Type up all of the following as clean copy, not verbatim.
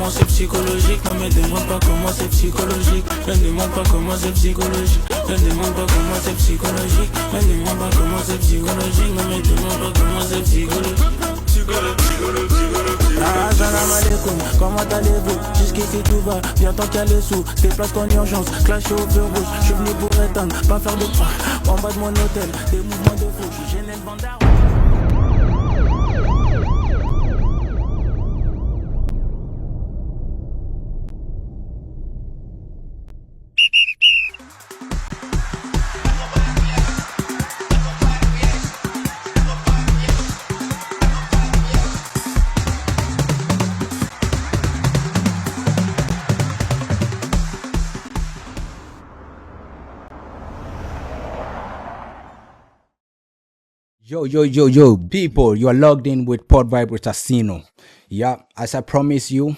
comment c'est psychologique. Ne me demande pas comment c'est psychologique. Ne demande pas comment c'est psychologique. Ne demande pas comment c'est psychologique. Ne demande pas comment c'est psychologique. Ne me demande pas comment c'est psychologique. Salam alaikum, comment allez-vous? Jusqu'ici tout va, viens tant qu'il y a les sous. Déplace qu'en urgence, clash au feu rouge. Je suis venu pour éteindre, pas faire de pas. En bas de mon hôtel, des mouvements de fou. Je suis gêné le bandard. Yo, people, you are logged in with PODVIBESWIDASINO. Yeah, as I promised you,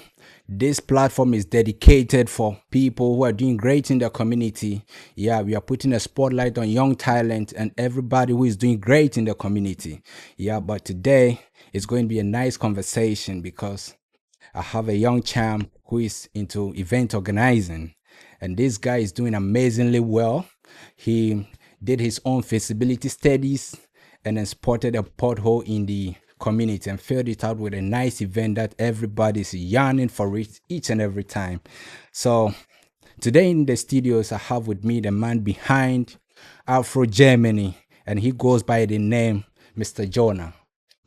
this platform is dedicated for people who are doing great in their community. Yeah, we are putting a spotlight on young talent and everybody who is doing great in the community. Yeah, but today it's going to be a nice conversation because I have a young champ who is into event organizing, and this guy is doing amazingly well. He did his own feasibility studies and then spotted a pothole in the community and filled it out with a nice event that everybody's yearning for it each and every time. So today in the studios, I have with me the man behind Afro Germany, and he goes by the name Mr. Jonah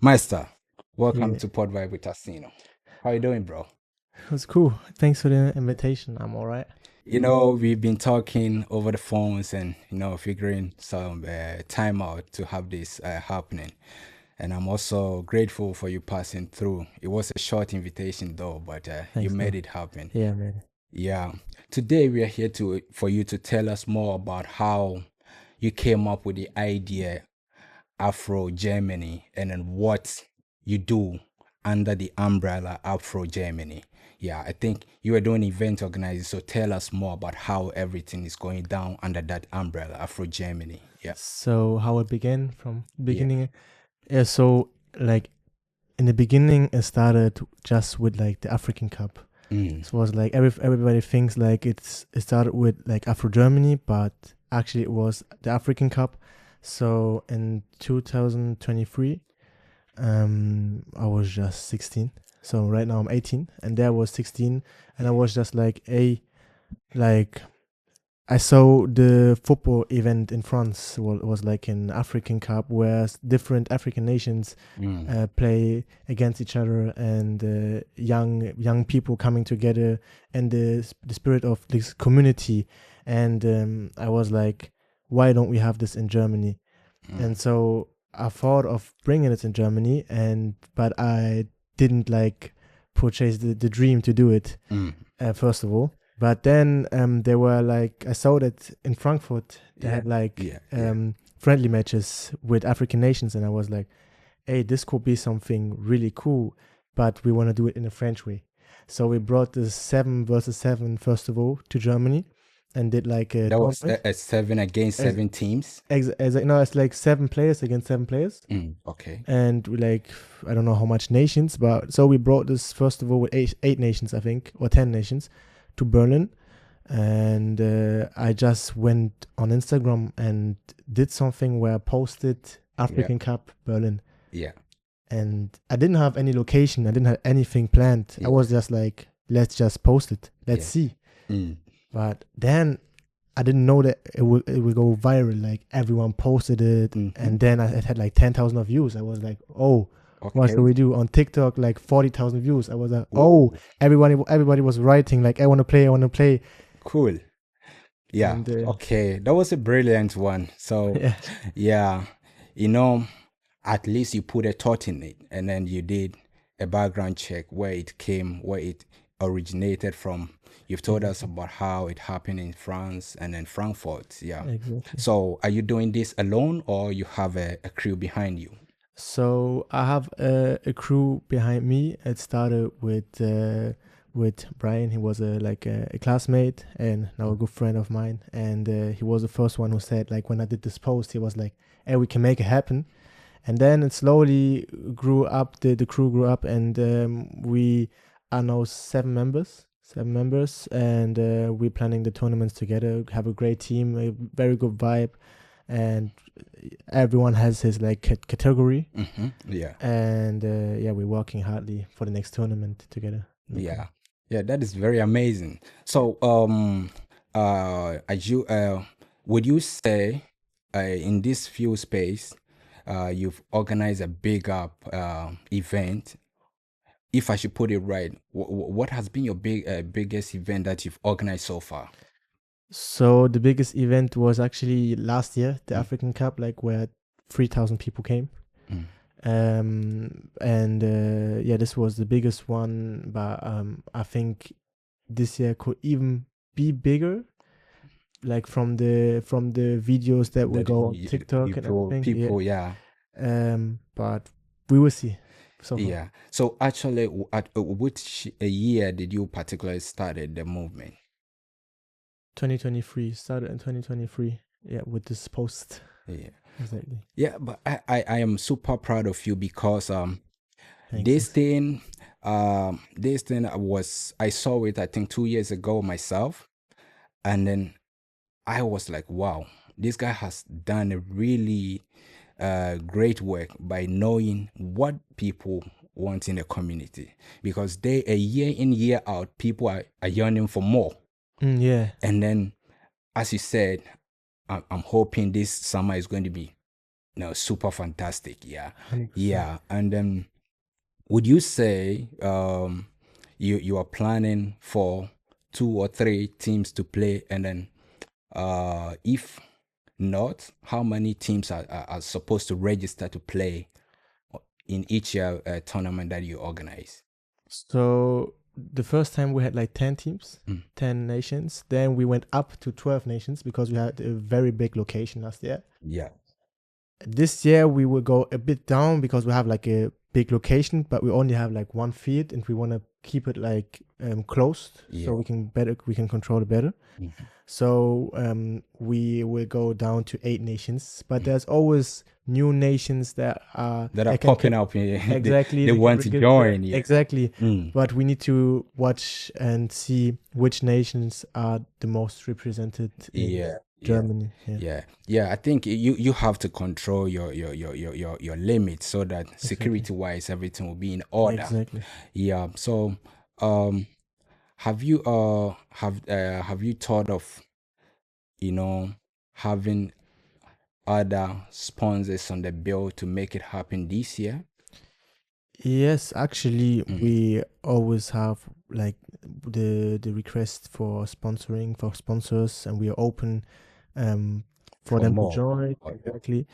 Meister. Welcome to PODVIBESWIDASINO. How you doing, bro? It was cool. Thanks for the invitation. I'm all right. You know, we've been talking over the phones and, figuring some time out to have this happening. And I'm also grateful for you passing through. It was a short invitation though, but you made it happen. Yeah, man. Yeah. Today we are here for you to tell us more about how you came up with the idea Afro Germany and then what you do under the umbrella Afro Germany. Yeah, I think you are doing event organizing, so tell us more about how everything is going down under that umbrella, Afro Germany. Yeah. So how it began from the beginning? Yeah. So like in the beginning, it started just with like the African Cup. So it was like everybody thinks like it started with like Afro Germany, but actually it was the African Cup. So in 2023, I was just 16. So right now I'm 18 and there was 16, and I was just like I saw the football event in France was like an African Cup where different African nations play against each other, and young people coming together and the spirit of this community. And I was like, why don't we have this in Germany? And so I thought of bringing it in Germany, but I didn't like purchase the dream to do it first of all. But then they were like, I saw that in Frankfurt they had like friendly matches with African nations, and I was like, hey, this could be something really cool, but we want to do it in a French way. So we brought the 7 versus 7 first of all to Germany and did like a that was a 7 against 7 teams. No, it's like 7 players against 7 players. Okay. And we like, I don't know how much nations, but so we brought this first of all with 8 nations, I think, or 10 nations to Berlin. And I just went on Instagram and did something where I posted African Cup Berlin. Yeah. And I didn't have any location. I didn't have anything planned. I was just like, let's just post it. Let's see. But then I didn't know that it would go viral. Like everyone posted it, and then it had like 10,000 views. I was like, oh, what should we do? On TikTok, like 40,000 views. I was like, oh, everybody was writing like, I want to play. Cool. Yeah. And, okay, that was a brilliant one. So yeah, at least you put a thought in it, and then you did a background check where it originated from. You've told us about how it happened in France and in Frankfurt. Yeah. Exactly. So are you doing this alone, or you have a crew behind you? So I have a crew behind me. It started with Brian. He was a classmate and now a good friend of mine. And he was the first one who said, like, when I did this post, he was like, hey, we can make it happen. And then it slowly grew up, the crew grew up, and are now 7 members. 7 members, and we're planning the tournaments together. Have a great team, a very good vibe, and everyone has his like category. Yeah. And yeah, we're working hardly for the next tournament together. Yeah. Yeah, that is very amazing. So, as you would you say in this few space, you've organized a big up event? If I should put it right, what has been your biggest event that you've organized so far? So the biggest event was actually last year, the African Cup, like where 3,000 people came. And yeah, this was the biggest one, but I think this year could even be bigger, like from the videos that will go on TikTok and everything. People, yeah. But we will see. So Yeah. So actually, at which year did you particularly started the movement? 2023 started in 2023. Yeah, with this post. Yeah. Exactly. Yeah, but I am super proud of you because Thanks. this thing I saw it I think 2 years ago myself, and then I was like, wow, this guy has done a really great work by knowing what people want in the community, because they a year in year out people are yearning for more. Yeah. And then, as you said, I'm hoping this summer is going to be super fantastic. Yeah. 100%. Yeah. And then would you say you are planning for 2 or 3 teams to play, and then if not, how many teams are supposed to register to play in each tournament that you organize? So the first time we had like 10 teams, 10 nations. Then we went up to 12 nations because we had a very big location last year. Yeah. This year we will go a bit down because we have like a big location, but we only have like 1 field, and we want to keep it like closed, so we can control it better. So we will go down to 8 nations, but there's always new nations that are popping up. Exactly. They want to join. Yeah. Exactly. But we need to watch and see which nations are the most represented in Germany. Yeah. I think you have to control your limits so that security wise everything will be in order. Exactly. Yeah. So have you thought of having other sponsors on the bill to make it happen this year? Yes, actually, we always have like the request for sponsors, and we are open for them more. to join. Exactly.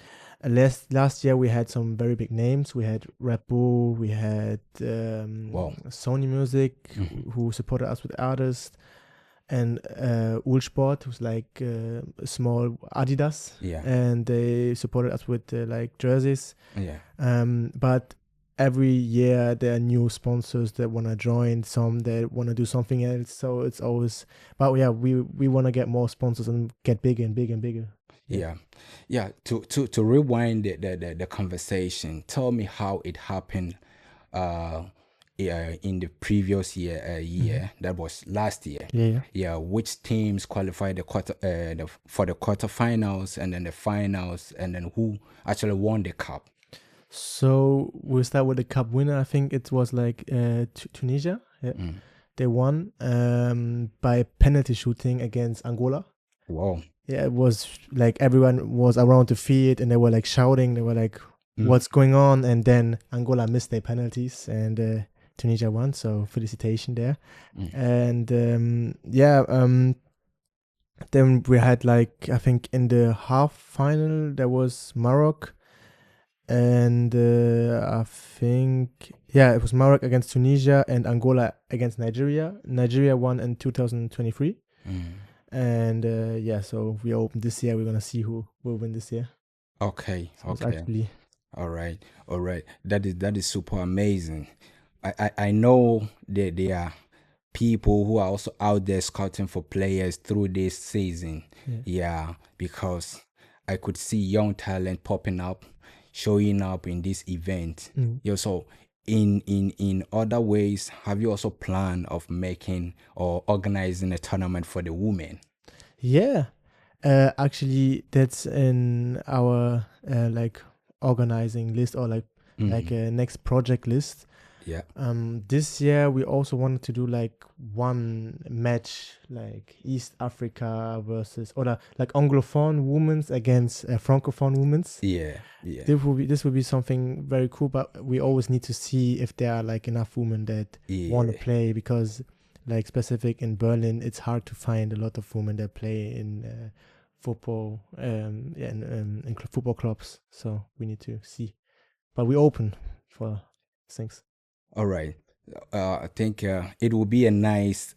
Last year we had some very big names. We had Red Bull, we had Sony Music, who supported us with artists, and Ulsport, who's like a small Adidas, and they supported us with like jerseys. But every year there are new sponsors that want to join, some that want to do something else. So it's always, but yeah, we want to get more sponsors and get bigger and bigger and bigger. Yeah. To rewind the conversation, tell me how it happened in the previous year. That was last year. Which teams qualified for the quarterfinals and then the finals, and then who actually won the cup? So we'll start with the cup winner. I think it was like Tunisia. They won by penalty shooting against Angola. Wow. Yeah, it was like everyone was around the field and they were like shouting. They were like, what's going on? And then Angola missed their penalties and Tunisia won. So felicitation there. And then we had like, I think in the half final, there was Morocco. And I think, it was Morocco against Tunisia and Angola against Nigeria. Nigeria won in 2023. And so we open this year. We're going to see who will win this year. Okay. So actually, all right. That is super amazing. I know that there are people who are also out there scouting for players through this season. Yeah, because I could see young talent popping up, showing up in this event. So in other ways, have you also planned of making or organizing a tournament for the women? Yeah, actually, that's in our like organizing list, or like a next project list. Yeah. This year we also wanted to do like one match, like East Africa versus, or like Anglophone women's against Francophone women's. Yeah. Yeah. This would be something very cool, but we always need to see if there are like enough women that want to play, because like specific in Berlin, it's hard to find a lot of women that play in football, in football clubs. So we need to see, but we're open for things. All right. I think it will be a nice,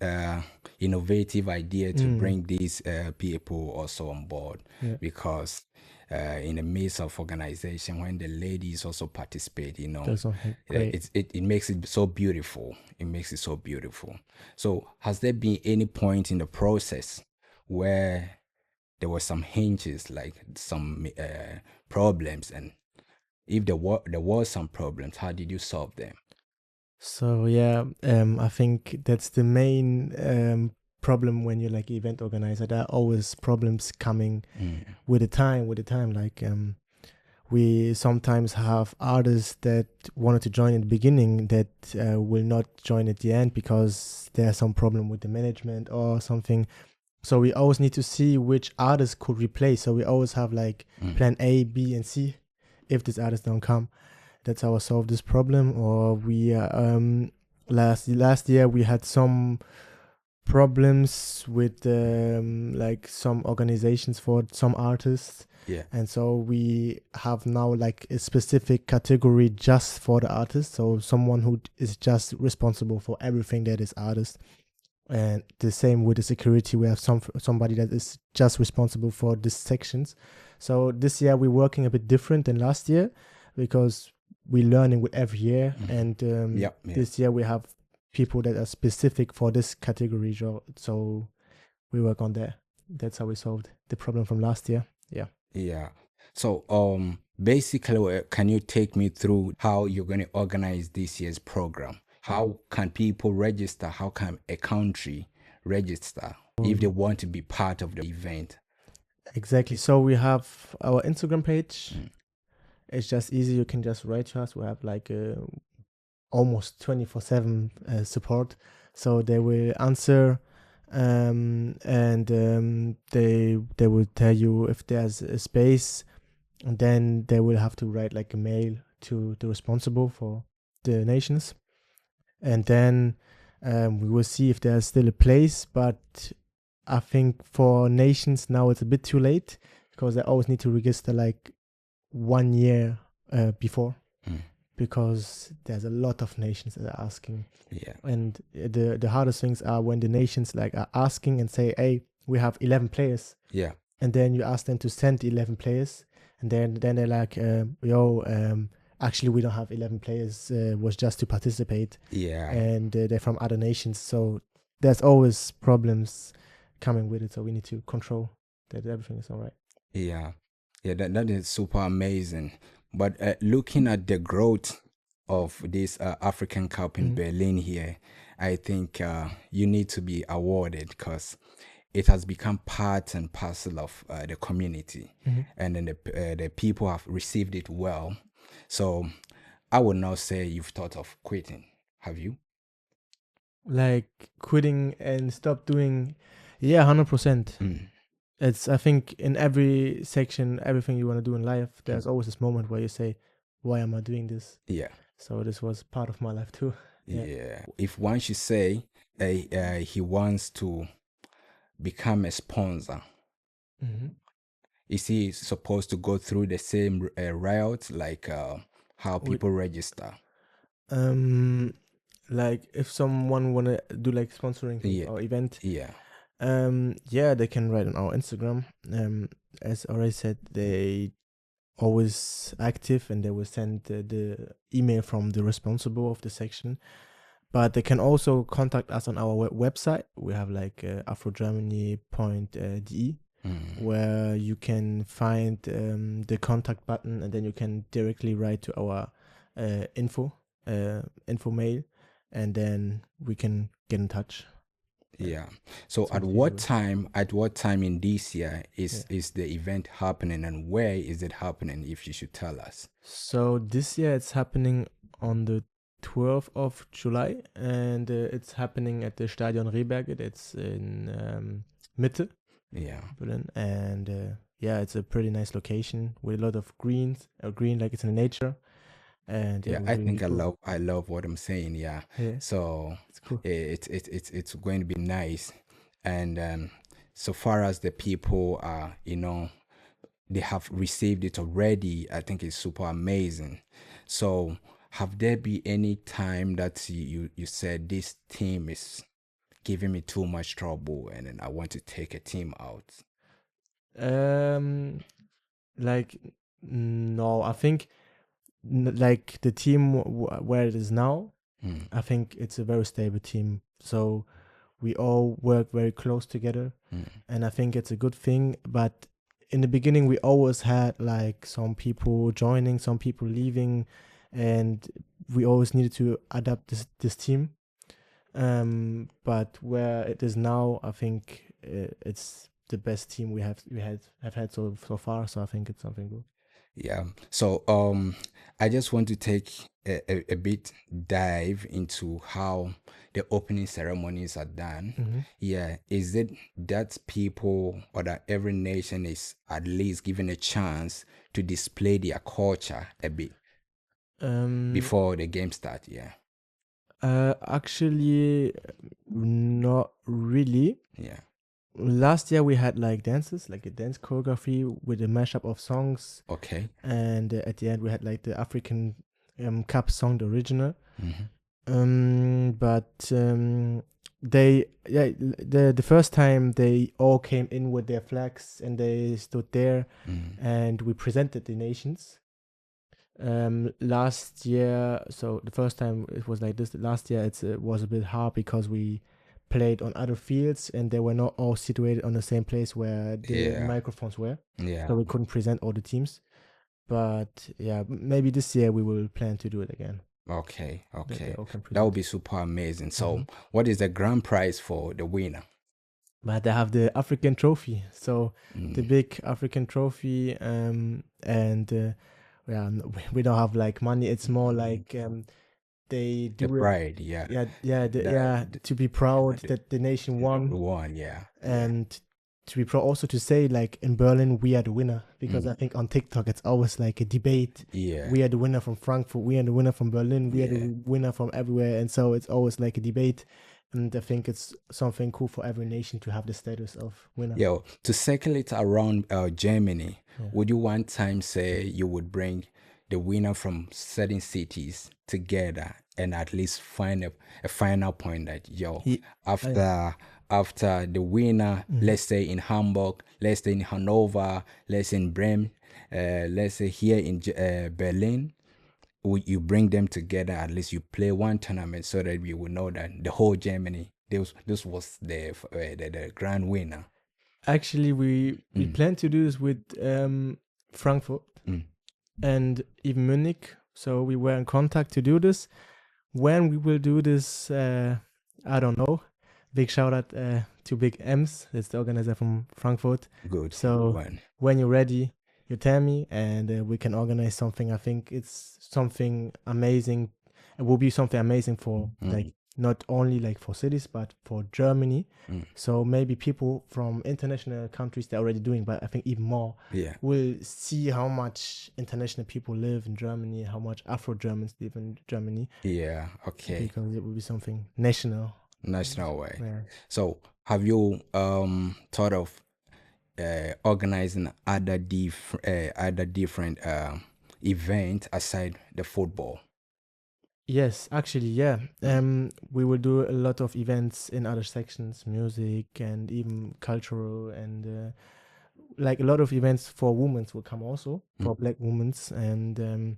innovative idea to bring these people also on board, because in the midst of organization, when the ladies also participate, it makes it so beautiful. It makes it so beautiful. So, has there been any point in the process where there were some hinges, like some problems, and if there was some problems, how did you solve them? So yeah, I think that's the main problem when you're like event organizer. There are always problems coming with the time. Like we sometimes have artists that wanted to join in the beginning that will not join at the end because there's some problem with the management or something. So we always need to see which artists could replace. So we always have like plan A, B, and C if these artists don't come. That's how I solve this problem. Or we last year we had some problems with like some organizations for some artists. Yeah. And so we have now like a specific category just for the artist. So someone who is just responsible for everything that is artist. And the same with the security, we have somebody that is just responsible for these sections. So this year we're working a bit different than last year, because we're learning with every year. And this year we have people that are specific for this category. So we work on that. That's how we solved the problem from last year. Yeah. Yeah. So basically, can you take me through how you're going to organize this year's program? How can people register? How can a country register if they want to be part of the event? Exactly. So we have our Instagram page. It's just easy. You can just write to us. We have like almost 24/7 support. So they will answer, and they will tell you if there's a space, and then they will have to write like a mail to the responsible for the nations. And then we will see if there's still a place. But I think for nations now it's a bit too late, because they always need to register like 1 year before, because there's a lot of nations that are asking. Yeah. And the hardest things are when the nations like are asking and say, hey, we have 11 players. Yeah. And then you ask them to send 11 players, and then they're like, actually we don't have 11 players, was just to participate. Yeah. And they're from other nations. So there's always problems coming with it. So we need to control that everything is all right. Yeah. Yeah, that is super amazing. But looking at the growth of this African Cup in Berlin here, I think you need to be awarded, because it has become part and parcel of the community, and then the people have received it well. So I would now say you've thought of quitting. Have you? Like quitting and stop doing? Yeah, 100%. It's, I think in every section, everything you want to do in life, there's always this moment where you say, why am I doing this? Yeah. So this was part of my life too. Yeah. If one should say he wants to become a sponsor, is he supposed to go through the same route, like how people register? Like if someone want to do like sponsoring or event, they can write on our Instagram. As already said, they always active, and they will send the email from the responsible of the section. But they can also contact us on our website. We have like afrogermany.de, where you can find the contact button, and then you can directly write to our info info mail, and then we can get in touch. Yeah. So So at it's what easy. time? At what time in this year Yeah. is the event happening, and where is it happening? If you should tell us. So this year it's happening on the 12th of July, and it's happening at the Stadion Rehberger. It's in Mitte, Yeah. Berlin, and yeah, it's a pretty nice location with a lot of greens, green like it's in nature, and yeah, Yeah, it will I be really think cool. I love what I'm saying. Yeah. Yeah, So it's cool. it's going to be nice, and so far as the people are, they have received it already. I think it's super amazing. So have there been any time that you said this team is giving me too much trouble, and then I want to take a team out? Like no, I think like the team where it is now, Mm, I think it's a very stable team. So we all work very close together, mm, and I think it's a good thing. But in the beginning, we always had like some people joining, some people leaving, and we always needed to adapt this team. But where it is now, I think it's the best team have had so far. So I think it's something good. yeah. So I just want to take a bit dive into how the opening ceremonies are done. Mm-hmm. Yeah, is it that people or that every nation is at least given a chance to display their culture a bit Um, before the game start? Yeah. Actually, not really. Yeah. Last year we had like dances, like a dance choreography with a mashup of songs, Okay. and at the end we had like the African Cup song, the original. Mm-hmm. But they the first time they all came in with their flags and they stood there, and we presented the nations. Last year, so the first time it was like this. Last year it was a bit hard because we played on other fields and they were not all situated on the same place where the Yeah. microphones were, Yeah. so we couldn't present all the teams. But yeah, maybe this year we will plan to do it again. Okay. That they Okay. all can That would present. be super amazing. So, Mhm. what is the grand prize for the winner? But they have the African trophy, so the Mm. big African trophy, and yeah, we don't have like money. It's more like they The do it. pride, yeah. To be proud The- that the nation won, one, yeah. and to be proud also to say like in Berlin we are the winner, because I think on TikTok it's always like a debate. Yeah. We are the winner from Frankfurt, we are the winner from Berlin, we are Yeah. the winner from everywhere, and so it's always like a debate. And I think it's something cool for every nation to have the status of winner. Yo, to circulate around Germany, Yeah. would you one time say you would bring the winner from certain cities together and at least find a final point that Ye- after the winner, let's say in Hamburg, let's say in Hanover, let's say in Bremen, let's say here in Berlin, you bring them together, at least you play one tournament so that we will know that the whole Germany, this was the grand winner. Actually, we plan to do this with Frankfurt and even Munich. So we were in contact to do this. When we will do this, I don't know. Big shout out to Big Ems. That's the organizer from Frankfurt. Good. So when you're ready, you tell me, and we can organize something. I think it's something amazing. It will be something amazing for like not only like for cities but for Germany. So maybe people from international countries they're already doing, but I think even more will see how much international people live in Germany, how much Afro Germans live in Germany. Yeah, okay. Because it will be something national way. Yeah. So have you thought of organizing other different event aside the football? Yes, actually, yeah. We will do a lot of events in other sections, music and even cultural, and like a lot of events for women will come also, for black women. And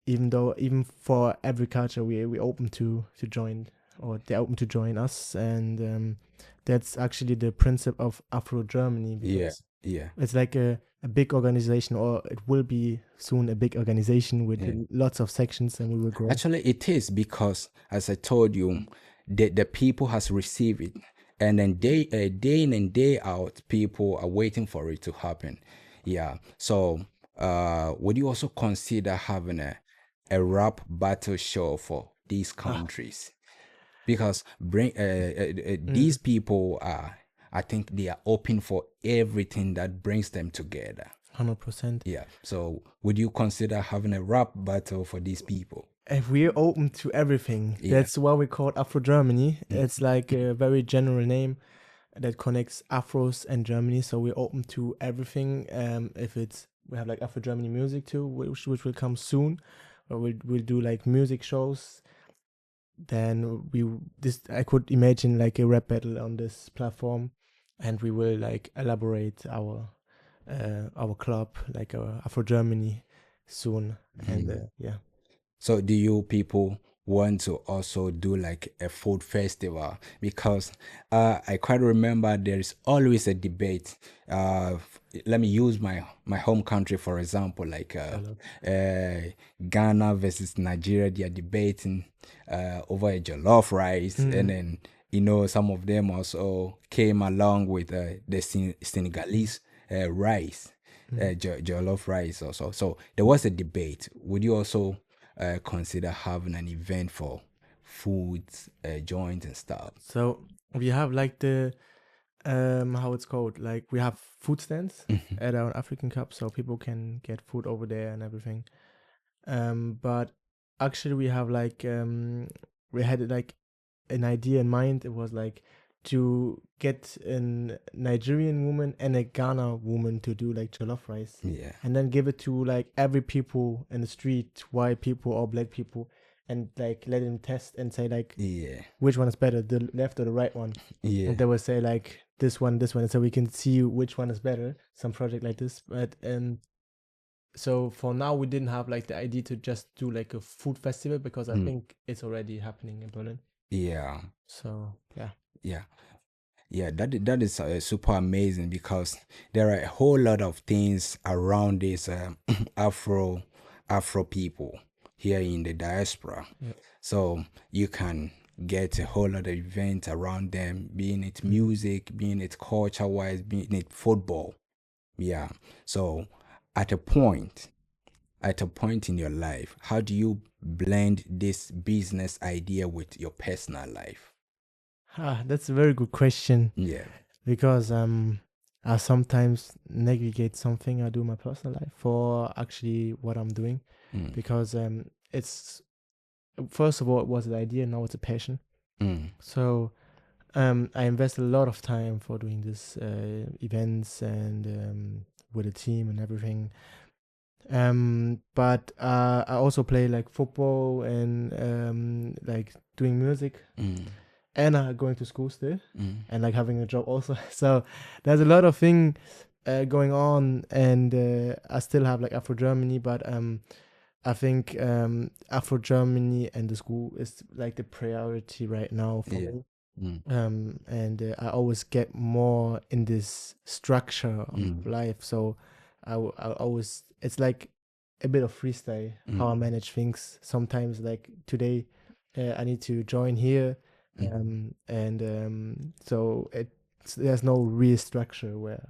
even for every culture, we open to join, or they're open to join us. And that's actually the principle of Afro Germany, because Yeah. It's like a big organization, or it will be soon a big organization with lots of sections, and we will grow. Actually, it is because, as I told you, the people has received it, and then day in and day out, people are waiting for it to happen. Yeah. So, would you also consider having a rap battle show for these countries? Because these people are, I think they are open for everything that brings them together. 100%. Yeah. So, would you consider having a rap battle for these people? If we're open to everything, that's why we call it Afro Germany. It's like a very general name that connects Afros and Germany. So we're open to everything. If it's, we have like Afro Germany music too, which will come soon. Or we'll do like music shows. Then I could imagine like a rap battle on this platform, and we will like elaborate our club, like our Afro Germany soon. And yeah. So do you people want to also do like a food festival? Because I quite remember there is always a debate. Let me use my home country for example, like Ghana versus Nigeria. They are debating over a jollof rice, and then some of them also came along with the Senegalese rice, jollof rice also. So there was a debate. Would you also consider having an event for foods, joints and stuff? So we have like the how it's called, like we have food stands at our African Cup, so people can get food over there and everything. But actually we have like we had like an idea in mind. It was like to get a Nigerian woman and a Ghana woman to do like jollof rice, and then give it to like every people in the street, white people or black people, and like let them test and say like which one is better, the left or the right one. And they will say like this one, and so we can see which one is better, some project like this. But so for now we didn't have like the idea to just do like a food festival, because I think it's already happening in Berlin. So that is super amazing, because there are a whole lot of things around this Afro people here in the diaspora. So you can get a whole lot of events around them, being it music, being it culture wise, being it football. So at a point in your life, how do you blend this business idea with your personal life? That's a very good question. Because I sometimes negligate something I do in my personal life for actually what I'm doing. Because it's, first of all, it was an idea, now it's a passion. So I invest a lot of time for doing this events and with a team and everything. But I also play like football and like doing music. And going to school still, and like having a job also. So there's a lot of things going on, and I still have like Afro Germany, but I think Afro Germany and the school is like the priority right now for me. And I always get more in this structure of life, so I always, it's like a bit of freestyle how I manage things. Sometimes like today I need to join here. So there's no real structure where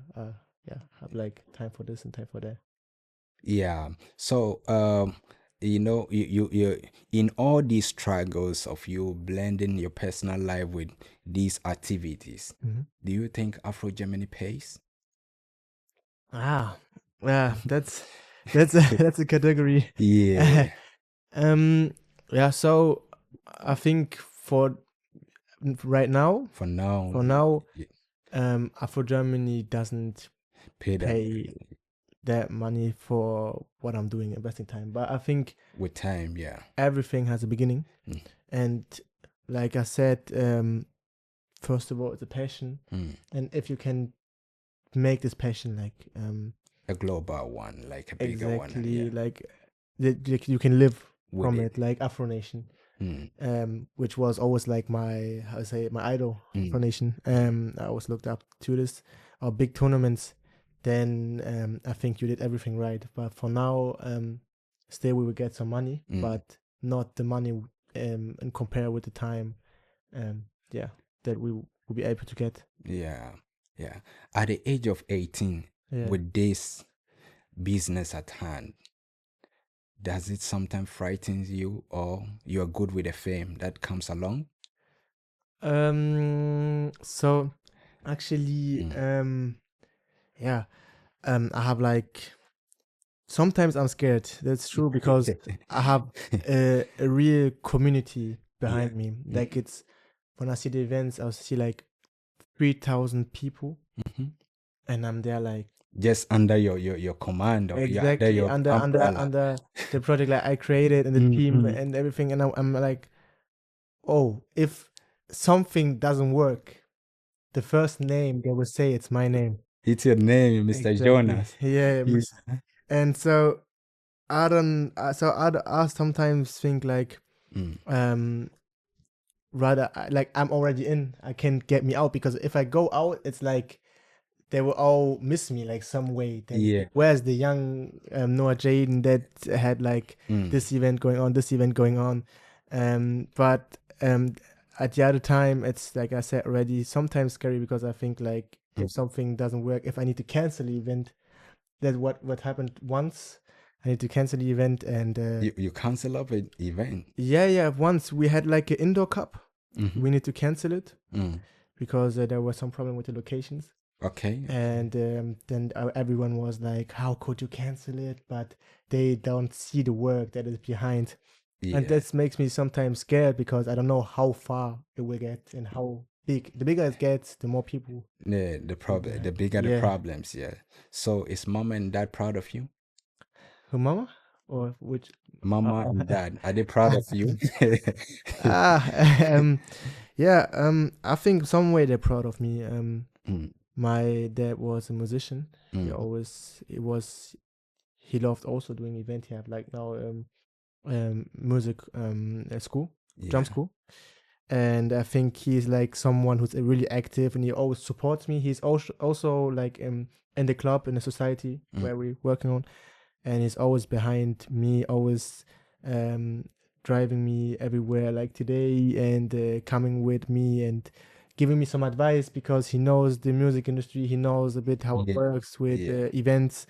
have like time for this and time for that. So you in all these struggles of you blending your personal life with these activities, do you think Afro Germany pays? That's that's a category. So I think for now, Afro Germany doesn't pay that money for what I'm doing, investing time. But I think with time, everything has a beginning. And like I said, first of all, it's a passion. And if you can make this passion like a global one, like a bigger one, like you can live from it, like Afro Nation. Which was always like my idol for Nation. I always looked up to this, or big tournaments. then I think you did everything right. But for now, still we will get some money, but not the money and compare with the time, that we will be able to get. Yeah. At the age of 18, with this business at hand, does it sometimes frighten you, or you're good with the fame that comes along? So actually, I have like, sometimes I'm scared. That's true, because I have a real community behind me. Like, it's, when I see the events, I'll see like 3,000 people, and I'm there like, just under your command, or exactly, under your umbrella. under the project like I created, and the team and everything, and I'm like, oh, if something doesn't work, the first name they will say it's my name. It's your name, Mr. Exactly. Jonas. Yeah. And so I don't. I sometimes think like, rather like I'm already in. I can't get me out, because if I go out, it's like they will all miss me like some way. Then where's the young Noah Jaden that had like this event going on, but at the other time, it's like I said already, sometimes scary, because I think like if something doesn't work, if I need to cancel the event, that what happened once. I need to cancel the event, and you cancel up an event. Once we had like an indoor cup, we need to cancel it because there was some problem with the locations. Okay. And then everyone was like, how could you cancel it? But they don't see the work that is behind. And that makes me sometimes scared, because I don't know how far it will get and how big. The bigger it gets, the more people. The bigger the problems. So is mom and dad proud of you? Her mama? Or which? Mama and dad, are they proud of you? I think some way they're proud of me. My dad was a musician. He loved also doing event. He had like now music school, drum school. And I think he's like someone who's really active, and he always supports me. He's also like in the club, in the society where we're working on, and he's always behind me, always driving me everywhere like today, and coming with me and giving me some advice, because he knows the music industry. He knows a bit how it works with events.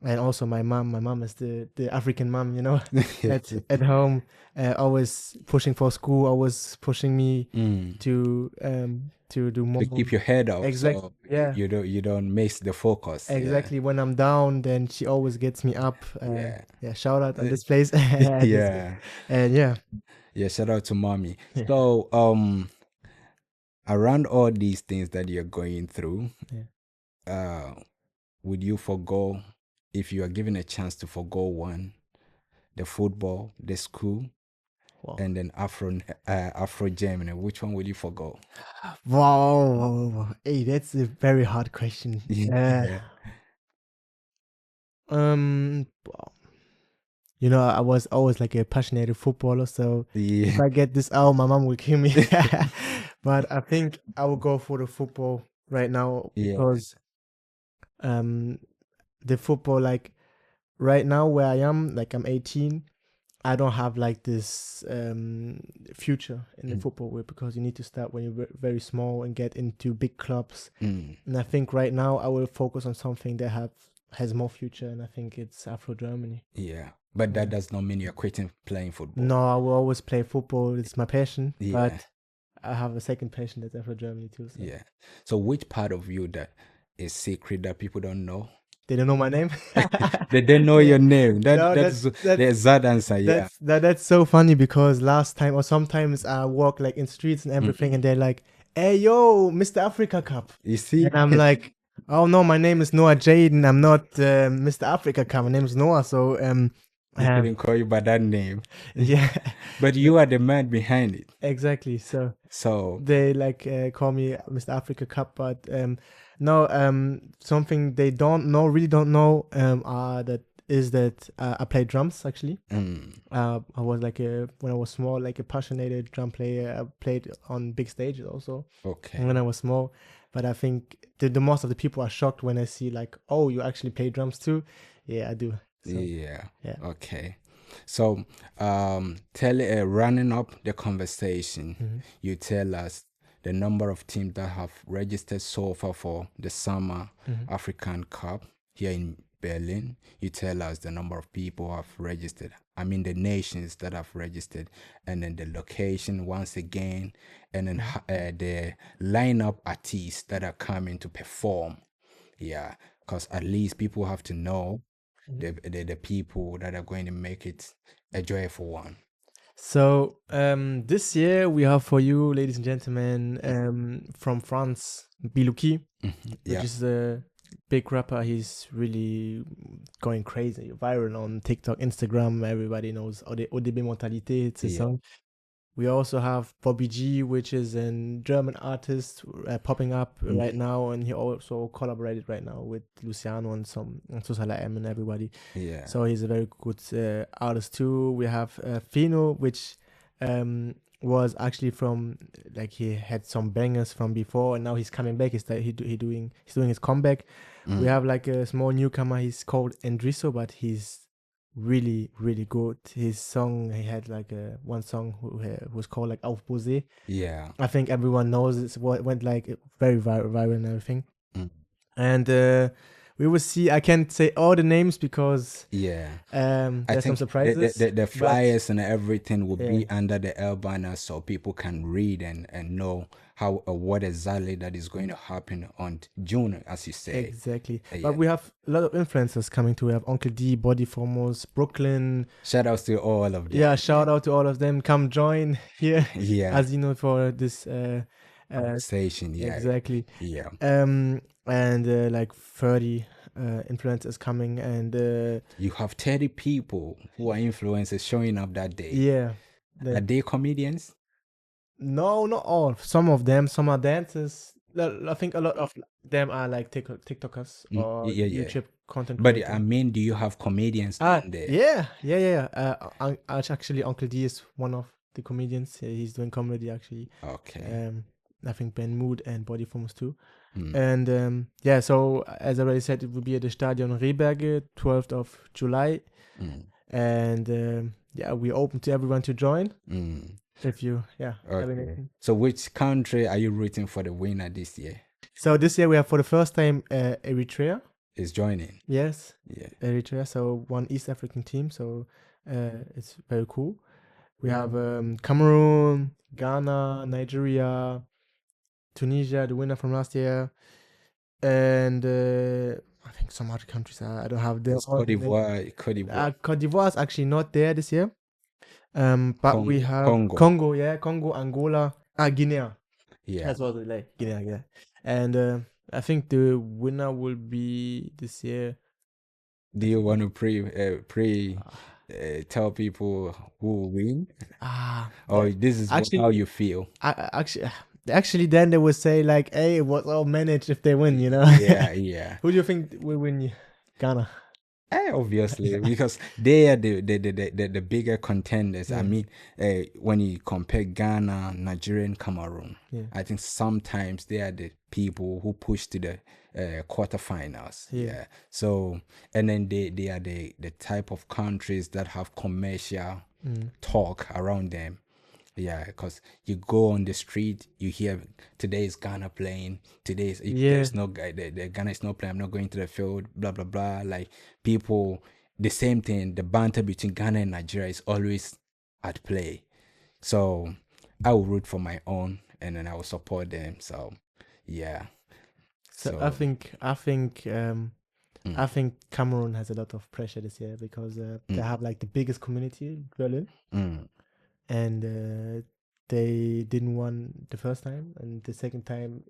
And also my mom is the African mom, at home, always pushing for school, always pushing me to do more, to keep your head up. Exactly. So you don't miss the focus. Exactly. When I'm down, then she always gets me up. Shout out on this place. Shout out to mommy. So around all these things that you're going through, would you forgo, if you are given a chance to forgo one, the football, the school, and then Afro Germany, which one would you forgo? Wow. Hey, that's a very hard question. I was always like a passionate footballer, so if I get this out, my mom will kill me. But I think I will go for the football right now, because the football, like right now where I am, like I'm 18, I don't have like this future in the football way, because you need to start when you're very small and get into big clubs. And I think right now I will focus on something that has more future, and I think it's Afro Germany. But that does not mean you're quitting playing football. No, I will always play football. It's my passion. But I have a second passion, that's Afro Germany too. So. So which part of you that is secret that people don't know? They don't know my name. They don't know your name. That's the exact answer. That's so funny, because last time or sometimes I walk like in streets and everything, and they're like, "Hey, yo, Mr. Africa Cup." You see? And I'm like, "Oh no, my name is Noah Jaden. I'm not Mr. Africa Cup. My name is Noah." So I couldn't call you by that name. Yeah. But you are the man behind it. Exactly. So they like call me Mr. Africa Cup, but something they really don't know that I play drums actually. I was like when I was small, like a passionate drum player. I played on big stages also. Okay. When I was small, But I think the most of the people are shocked when I see like, oh, you actually play drums too. Yeah, I do. So, Yeah. yeah. Okay. So, running up the conversation, you tell us the number of teams that have registered so far for the Summer African Cup here in Berlin. You tell us the number of people who have registered. I mean, the nations that have registered, and then the location once again, and then the lineup artists that are coming to perform. Yeah, because at least people have to know the people that are going to make it a joyful one. So this year we have for you, ladies and gentlemen, from France, Bilouki, which is a big rapper. He's really going crazy, viral on TikTok, Instagram. Everybody knows ODB Mentalité. It's a song. We also have Bobby G, which is a German artist popping up right now, and he also collaborated right now with Luciano and Susala M and everybody. Yeah. So he's a very good artist too. We have Fino, which was actually from, like, he had some bangers from before, and now he's coming back. He's doing his comeback. We have like a small newcomer. He's called Endriso, but he's really, really good. His song, he had like one song was called like Aufbose. Yeah. I think everyone knows it went like very viral and everything. And we will see. I can't say all the names because there's some surprises. The flyers and everything will be under the L banner, so people can read and know how what exactly that is going to happen on June, as you say. Exactly. But we have a lot of influencers coming too. We have Uncle D, Body Formos, Brooklyn. Shout outs to all of them. Yeah, shout out to all of them. Come join here. Yeah. As you know, for this station. Yeah. Exactly. Yeah. And like 30 influencers coming, and you have 30 people who are influencers showing up that day. Yeah. Are they comedians? No, not all. Some of them, some are dancers. I think a lot of them are like TikTokers or YouTube content creators. But I mean, do you have comedians in there? Yeah. Actually, Uncle D is one of the comedians. He's doing comedy actually. Okay. I think Ben Mood and Body Forms too. And so as I already said, it will be at the Stadion Rehberge, 12th of July. And we're open to everyone to join. If you, have anything. So which country are you rooting for the winner this year? So this year we have for the first time Eritrea is joining. Yes. Yeah. Eritrea, so one East African team. So it's very cool. We have Cameroon, Ghana, Nigeria, Tunisia, the winner from last year, and I think some other countries. I don't have them. Cote d'Ivoire. Cote d'Ivoire is actually not there this year. But we have Congo, Angola, Guinea. Yeah, that's what we like, Guinea. Yeah, and I think the winner will be this year. Do you want to tell people who will win? Or this is actually how you feel? Actually, then they would say like, "Hey, it was all managed if they win," you know? Yeah. Who do you think will win? Ghana. Obviously, because they are the bigger contenders. I mean, when you compare Ghana, Nigeria, and Cameroon, I think sometimes they are the people who push to the quarterfinals. Yeah. So, and then they are the type of countries that have commercial talk around them. Yeah, because you go on the street, you hear today's Ghana playing. There's no guy. The Ghana is not playing. I'm not going to the field. Blah blah blah. Like people, the same thing. The banter between Ghana and Nigeria is always at play. So I will root for my own, and then I will support them. So yeah. So I think Cameroon has a lot of pressure this year because they have like the biggest community in Berlin. And they didn't win the first time, and the second time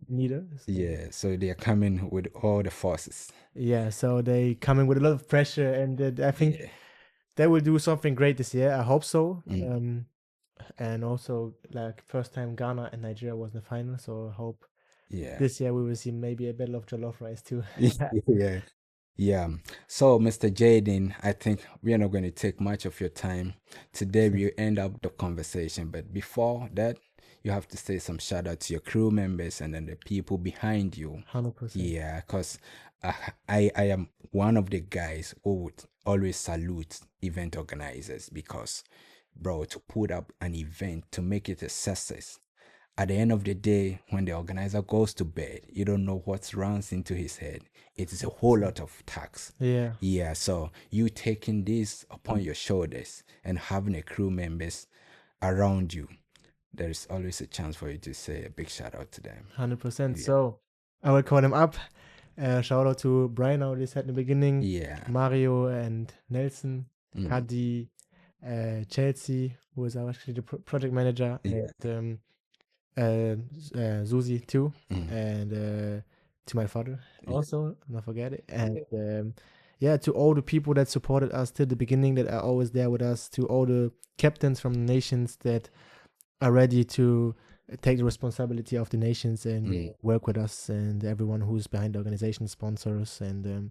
neither. So. Yeah, so they are coming with all the forces. Yeah, so they coming with a lot of pressure, and I think they will do something great this year. I hope so. And also, like, first time Ghana and Nigeria was in the final, so I hope this year we will see maybe a battle of jollof rice too. Yeah. So, Mr. Jaden, I think we are not going to take much of your time. Today, we end up the conversation. But before that, you have to say some shout out to your crew members and then the people behind you. 100%. Yeah, because I am one of the guys who would always salute event organizers, because, bro, to put up an event, to make it a success, at the end of the day, when the organizer goes to bed, you don't know what runs into his head. It is a whole lot of tax. Yeah. So you taking this upon your shoulders and having a crew members around you, there is always a chance for you to say a big shout out to them. 100%. So I will call them up. Shout out to Brian, I already said in the beginning. Yeah. Mario and Nelson, Hadi, Chelsea, who is actually the project manager, and Susie too, and to my father also, not forget it, and to all the people that supported us till the beginning, that are always there with us, to all the captains from the nations that are ready to take the responsibility of the nations and work with us, and everyone who's behind the organization, sponsors, and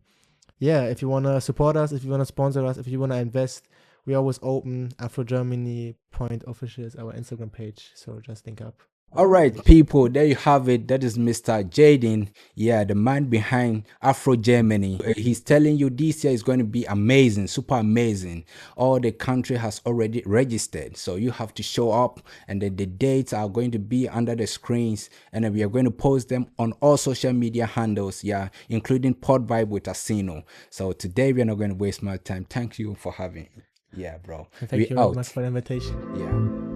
if you want to support us, if you want to sponsor us, if you want to invest, we always open. Afro Germany Point Official is our Instagram page, so just think up. All right, people, there you have it. That is Mr. Jaden, the man behind Afro Germany. He's telling you this year is going to be amazing, super amazing. All the country has already registered, so you have to show up, and then the dates are going to be under the screens, and then we are going to post them on all social media handles, including PODVIBESWIDASINO. So today we are not going to waste my time. Thank you for having me. Bro. Thank you very much for the invitation.